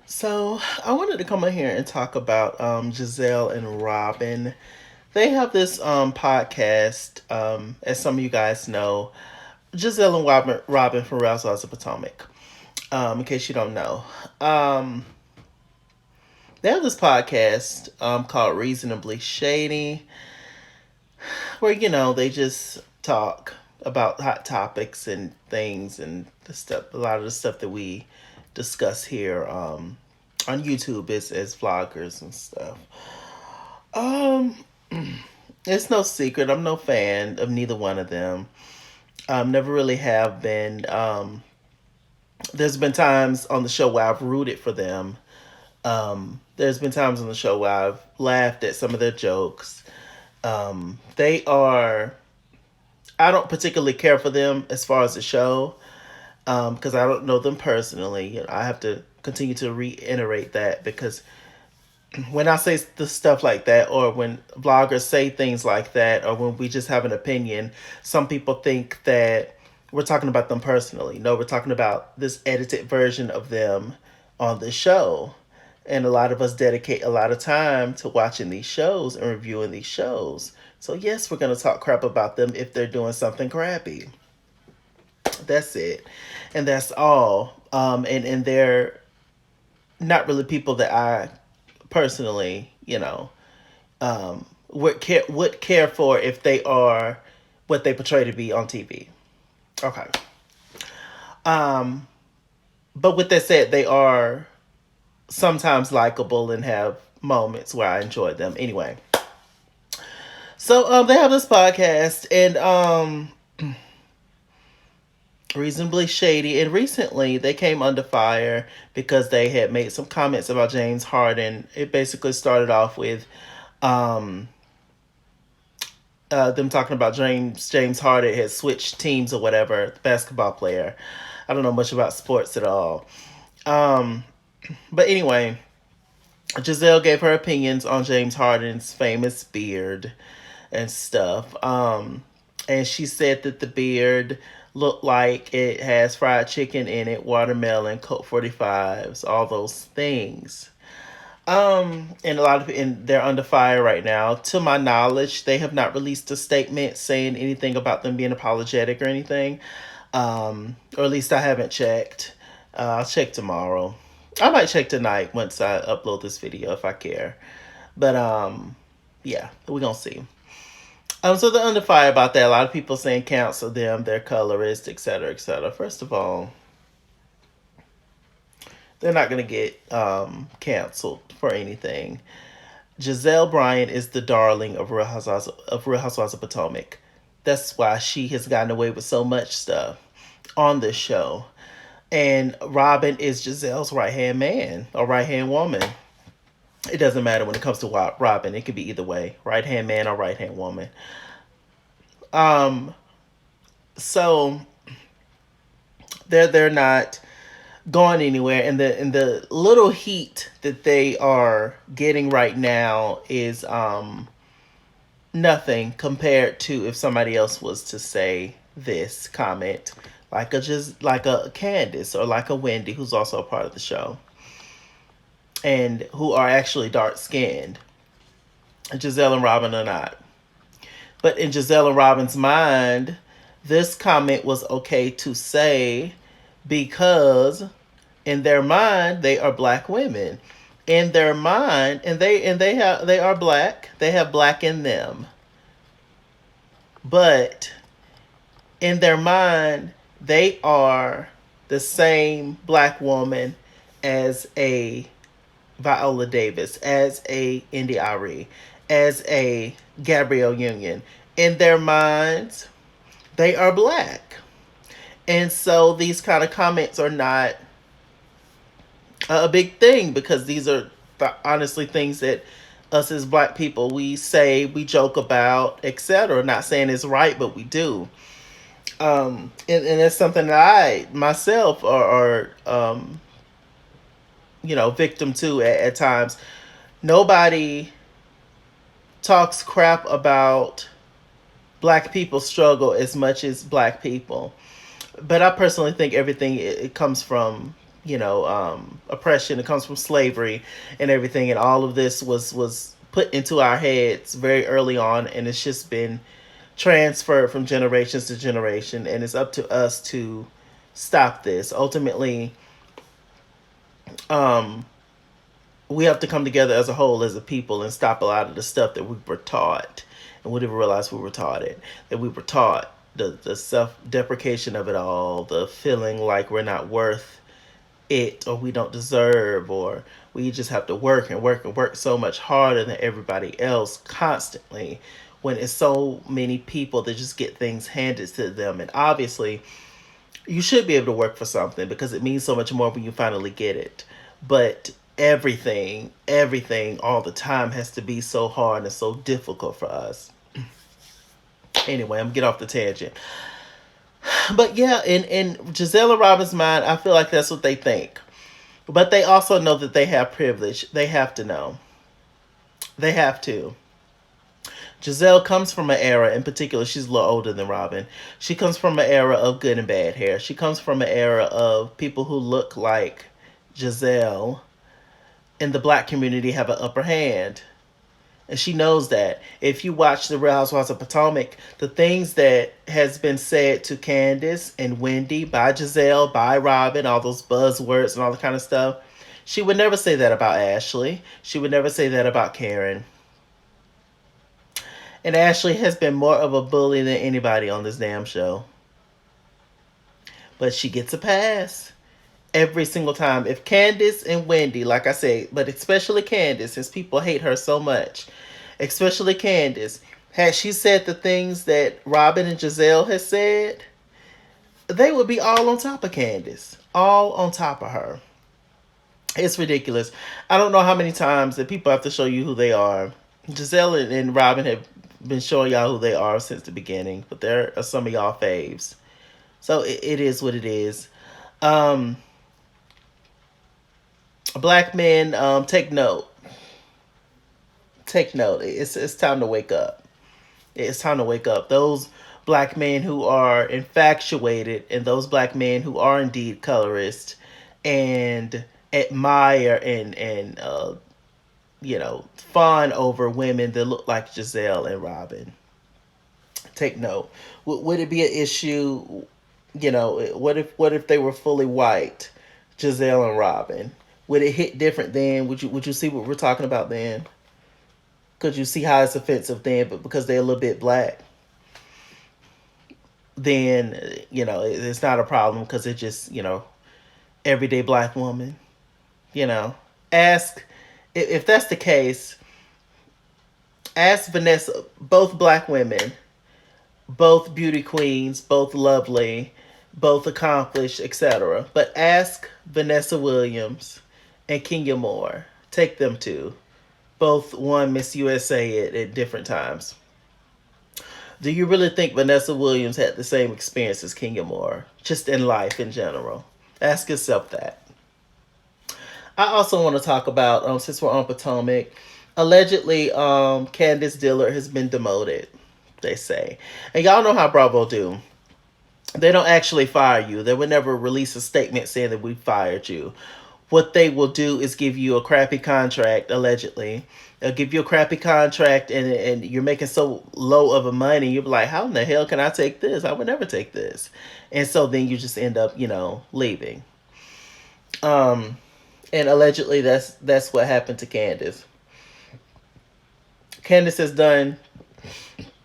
So I wanted to come in here and talk about Gizelle and Robyn. They have this podcast, as some of you guys know, Gizelle and Robyn from Real Housewives of Potomac. In case you don't know, they have this podcast called Reasonably Shady, where they just talk about hot topics and things and the stuff. A lot of the stuff that we discuss here on YouTube as vloggers and stuff. Um, it's no secret. I'm no fan of neither one of them. Never really have been. There's been times on the show where I've rooted for them. There's been times on the show where I've laughed at some of their jokes. They are. I don't particularly care for them as far as the show, because I don't know them personally. I have to continue to reiterate that because when I say the stuff like that, or when vloggers say things like that, or when we just have an opinion, some people think that we're talking about them personally. No, we're talking about this edited version of them on the show. And a lot of us dedicate a lot of time to watching these shows and reviewing these shows. So, yes, we're going to talk crap about them if they're doing something crappy. That's it. And that's all. And they're not really people that I personally, would care for if they are what they portray to be on TV. Okay. Um, but with that said, they are sometimes likable and have moments where I enjoy them. Anyway, so they have this podcast and Reasonably Shady, and recently they came under fire because they had made some comments about James Harden. It basically started off with um them talking about James Harden had switched teams or whatever, the basketball player. I don't know much about sports at all. Um, but anyway, Gizelle gave her opinions on James Harden's famous beard and stuff. And she said that the beard looked like it has fried chicken in it, watermelon, Coke 45s, all those things. And a lot of and they're under fire right now. To my knowledge, they have not released a statement saying anything about them being apologetic or anything. Or at least I haven't checked. I'll check tomorrow. I might check tonight once I upload this video if I care. But yeah, we're gonna see. So they're under fire about that. A lot of people saying cancel them, they're colorist, etc., etc. First of all, they're not gonna get canceled for anything. Gizelle Bryant is the darling of Real Housewives of Potomac. That's why she has gotten away with so much stuff on this show. And Robyn is Gizelle's right hand man or right hand woman. It doesn't matter when it comes to Robyn. It could be either way, right hand man or right hand woman. Um, so they're not going anywhere, and the little heat that they are getting right now is nothing compared to if somebody else was to say this comment, like a Candace or like a Wendy, who's also a part of the show, and who are actually dark skinned. Gizelle and Robyn are not. But in Gizelle and Robyn's mind, this comment was okay to say because in their mind they are black women. In their mind, and they are black. They have black in them. But in their mind, they are the same black woman as a Viola Davis, as a Indy Ari, as a Gabrielle Union. In their minds, they are black. And so these kind of comments are not a big thing because these are honestly things that us as black people, we say, we joke about, etc. Not saying it's right, but we do. And it's something that I myself are victim to at times. Nobody talks crap about black people's struggle as much as black people. But I personally think everything it comes from oppression. It comes from slavery and everything. And all of this was put into our heads very early on. And it's just been transferred from generations to generation. And it's up to us to stop this. Ultimately, we have to come together as a whole, as a people, and stop a lot of the stuff that we were taught, and we didn't realize we were taught it. That we were taught the self-deprecation of it all, the feeling like we're not worth it, or we don't deserve, or we just have to work and work and work so much harder than everybody else constantly, when it's so many people that just get things handed to them. And obviously, you should be able to work for something because it means so much more when you finally get it. But everything all the time has to be so hard and so difficult for us. Anyway, I'm gonna get off the tangent. But yeah, in Gizelle and Robyn's mind, I feel like that's what they think. But they also know that they have privilege. They have to know. They have to. Gizelle comes from an era, in particular, she's a little older than Robyn. She comes from an era of good and bad hair. She comes from an era of people who look like Gizelle in the black community have an upper hand. And she knows that. If you watch The Real Housewives of Potomac, the things that has been said to Candace and Wendy by Gizelle, by Robyn, all those buzzwords and all the kind of stuff, she would never say that about Ashley. She would never say that about Karen. And Ashley has been more of a bully than anybody on this damn show. But she gets a pass every single time. If Candace and Wendy, like I said, but especially Candace, since people hate her so much, especially Candace, had she said the things that Robyn and Gizelle has said, they would be all on top of Candace. All on top of her. It's ridiculous. I don't know how many times that people have to show you who they are. Gizelle and Robyn have been showing y'all who they are since the beginning, but there are some of y'all faves. So it is what it is. Black men, take note. Take note. It's time to wake up. It's time to wake up. Those black men who are infatuated, and those black men who are indeed colorist and admire and fawn over women that look like Gizelle and Robyn. Take note. Would it be an issue? What if they were fully white, Gizelle and Robyn? Would it hit different then? Would you see what we're talking about then? Could you see how it's offensive then? But because they're a little bit black, then it's not a problem because it's just everyday black woman. Ask if that's the case. Ask Vanessa. Both black women, both beauty queens, both lovely, both accomplished, etc. But ask Vanessa Williams and Kenya Moore. Take them too. Both won Miss USA at different times. Do you really think Vanessa Williams had the same experience as Kenya Moore, just in life in general? Ask yourself that. I also want to talk about, since we're on Potomac, allegedly Candace Dillard has been demoted, they say. And y'all know how Bravo do. They don't actually fire you. They would never release a statement saying that we fired you. What they will do is give you a crappy contract, allegedly. They'll give you a crappy contract and you're making so low of a money, you'll be like, how in the hell can I take this? I would never take this. And so then you just end up, leaving. And allegedly that's what happened to Candace. Candace has done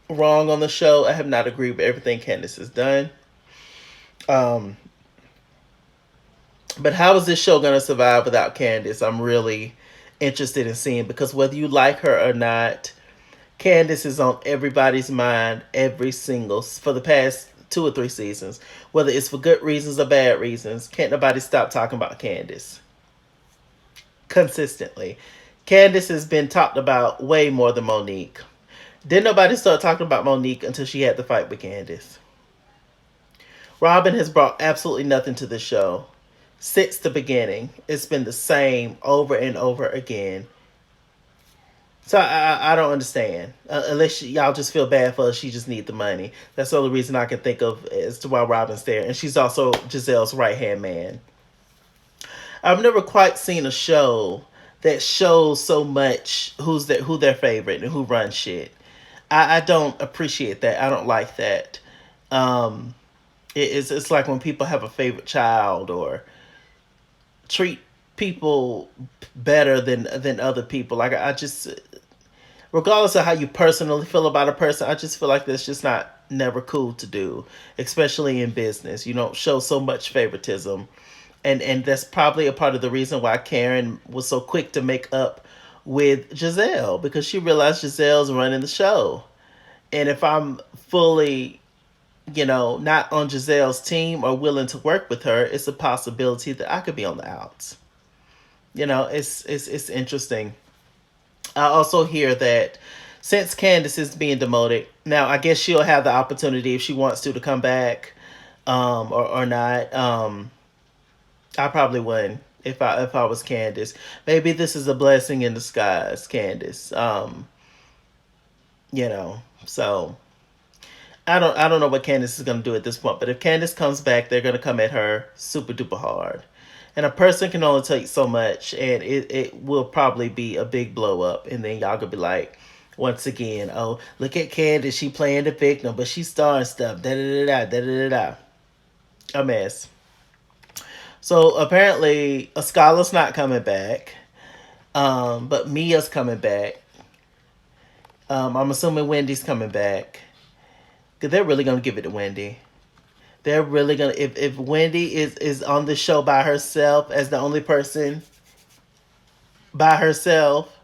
wrong on the show. I have not agreed with everything Candace has done. But how is this show going to survive without Candace? I'm really interested in seeing, because whether you like her or not, Candace is on everybody's mind for the past 2 or 3 seasons. Whether it's for good reasons or bad reasons, can't nobody stop talking about Candace. Consistently. Candace has been talked about way more than Monique. Didn't nobody start talking about Monique until she had to fight with Candace. Robyn has brought absolutely nothing to the show. Since the beginning, it's been the same over and over again. So I don't understand. Unless y'all just feel bad for her, she just need the money. That's the only reason I can think of as to why Robyn's there. And she's also Gizelle's right-hand man. I've never quite seen a show that shows so much who their favorite and who runs shit. I don't appreciate that. I don't like that. Um, it's like when people have a favorite child or treat people better than other people. Like I just, regardless of how you personally feel about a person, I just feel like that's just not never cool to do, especially in business. You don't show so much favoritism, and that's probably a part of the reason why Karen was so quick to make up with Gizelle, because she realized Giselle's running the show. And if I'm fully, not on Giselle's team or willing to work with her, it's a possibility that I could be on the outs. It's interesting. I also hear that since Candace is being demoted, now I guess she'll have the opportunity if she wants to come back, or not. I probably wouldn't if I was Candace. Maybe this is a blessing in disguise, Candace. So I don't know what Candace is gonna do at this point, but if Candace comes back, they're gonna come at her super duper hard. And a person can only take so much, and it will probably be a big blow up, and then y'all gonna be like, once again, oh, look at Candace, she playing the victim, but she's starring stuff, da da da da da da da. A mess. So apparently, a scholar's not coming back, but Mia's coming back. I'm assuming Wendy's coming back. Cause they're really gonna give it to Wendy. They're really gonna if Wendy is on the show by herself as the only person by herself,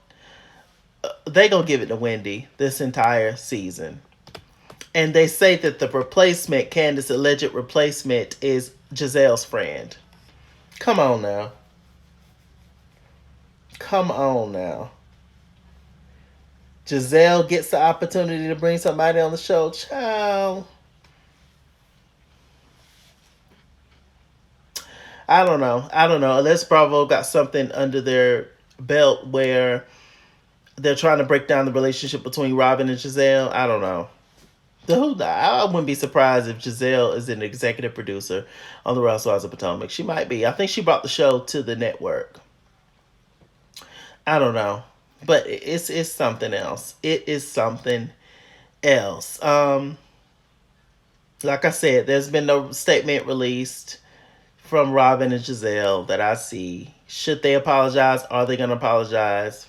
they gonna give it to Wendy this entire season. And they say that the replacement, Candace's alleged replacement, is Giselle's friend. Come on now. Come on now. Gizelle gets the opportunity to bring somebody on the show. Child. I don't know. I don't know. Unless Bravo got something under their belt where they're trying to break down the relationship between Robyn and Gizelle. I don't know. I wouldn't be surprised if Gizelle is an executive producer on The Real Housewives of Potomac. She might be. I think she brought the show to the network. I don't know. But it's something else. It is something else. Like I said, there's been no statement released from Robyn and Gizelle that I see. Should they apologize? Are they going to apologize?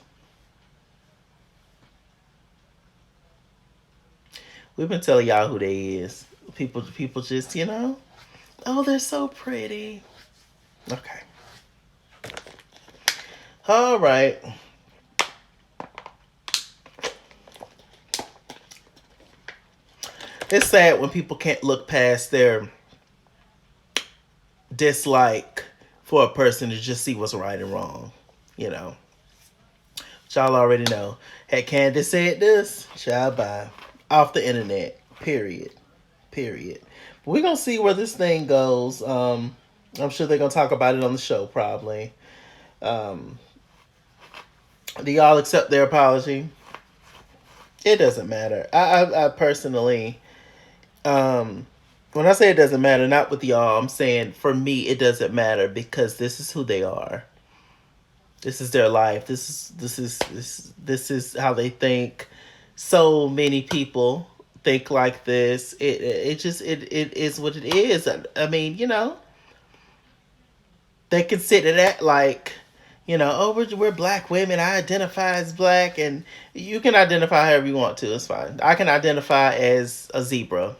We've been telling y'all who they is. People just, oh, they're so pretty. Okay. All right. It's sad when people can't look past their dislike for a person to just see what's right and wrong. Which y'all already know. Had Candace said this, child, bye. Off the internet. Period. But we're going to see where this thing goes. I'm sure they're going to talk about it on the show, probably. Do y'all accept their apology? It doesn't matter. I personally, when I say it doesn't matter, not with y'all, I'm saying for me it doesn't matter, because this is who they are. This is their life. This is how they think. So many people think like this. It is what it is. I mean, they can sit and act like, oh, we're black women. I identify as black, and you can identify however you want to. It's fine. I can identify as a zebra.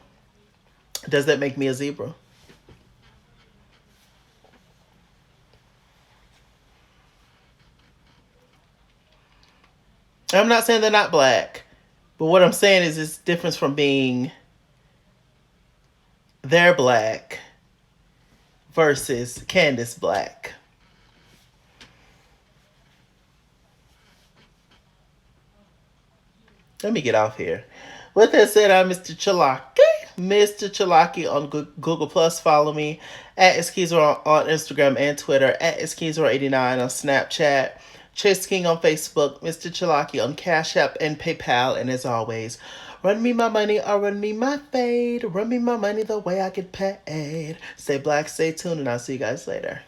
Does that make me a zebra? I'm not saying they're not black, but what I'm saying is it's difference from being they're black versus Candace black. Let me get off here. With that said, I'm MrChalaki. MrChalaki on Google Plus. Follow me at Iskizor on Instagram and Twitter, at Iskizor89 on Snapchat, Chase King on Facebook, MrChalaki on Cash App and PayPal. And as always, run me my money or run me my fade. Run me my money the way I get paid. Stay black, stay tuned, and I'll see you guys later.